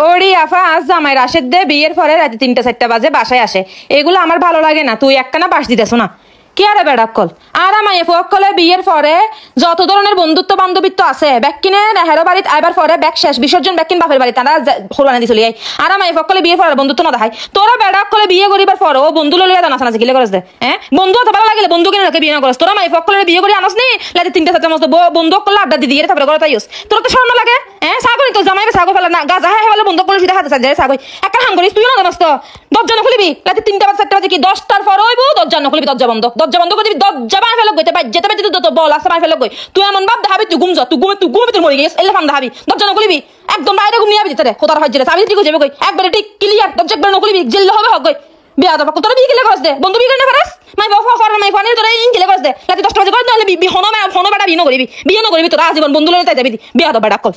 ওরি আফা আজ জামাই রাশেদ দে বিয়ের পরে রাতে ৩টা-৪টা বাজে বাসায় আসে, এগুলো আমার ভালো লাগে না। তুই একখানা বাস দিতেছ না কি আরে বেড়াক্কল। আর আমায় ফকলে বিয়ের পরে যত ধরনের বন্ধুত্ব বান্ধবিত্ব আছে ব্যাকিনে হেরো বাড়িতে আইবার পরে ব্যাক শেষ বিসর্জন ব্যাকিন বাপের বাড়ি তারা হোলানা দি চলে যায়। আর আমায় ফকলে বিয়ের পরে বন্ধুত্ব না দেখায়। তোরা বেড়াক্কলে বিয়ে করিবার পর ও বন্ধু লইয়া জানাস না গিলে করস দে। হ্যাঁ বন্ধু তো ভালো লাগিলে বন্ধু কেন বিয়ে না করস? তোরা মাই ফকলে বিয়ে করি আনস নি লাতে ৩টা-৪টা মস্ত বন্ধু করলে আড্ডা দি দিয়ে তারপরে করে তাইস। তোরা তো শরম লাগে। হ্যাঁ সাগরি তো জামাই সাগর ফেলা না গাজা হ্যাঁ হলে বন্ধু করলে সুদা হাতে সাজে সাগর একটা হাম করিস তুইও না জানাস তো। দরজা না খুলবি লাতে ৩টা-৪টা বাজে কি 10টার পর হইব দরজা না খুলবি দরজা বন্ধ করে দিবি। দরজা বাই ফেলে গইতে বাই যেতে বাজে তো বল আসে বাই ফেলে গই তুই এমন ভাব দেখাবি তুই ঘুমছ তুই ঘুমে তুই মরে গেছিস এলে ফান দেখাবি দরজা না খুলবি একদম বাইরে ঘুমিয়ে যাবি যেতে রে খোদার হয় যেতে সাবি ঠিক হয়ে যাবে কই একবারে ঠিক ক্লিয়ার দরজা একবার না খুলবি জেল হবে হক গই বিয়া দাও তোরা বিয়ে গেলে করস দে বন্ধু বিয়ে না পারাস মাই বাবা ফর মাই ফানি তোরা ইন গেলে করস দে লাতি 10টা বাজে করে না বিয়ে হনো বাড়া বিয়ে না করিবি তোরা আজীবন বন্ধু লইতে যাবি বিয়া দাও বেটা কল।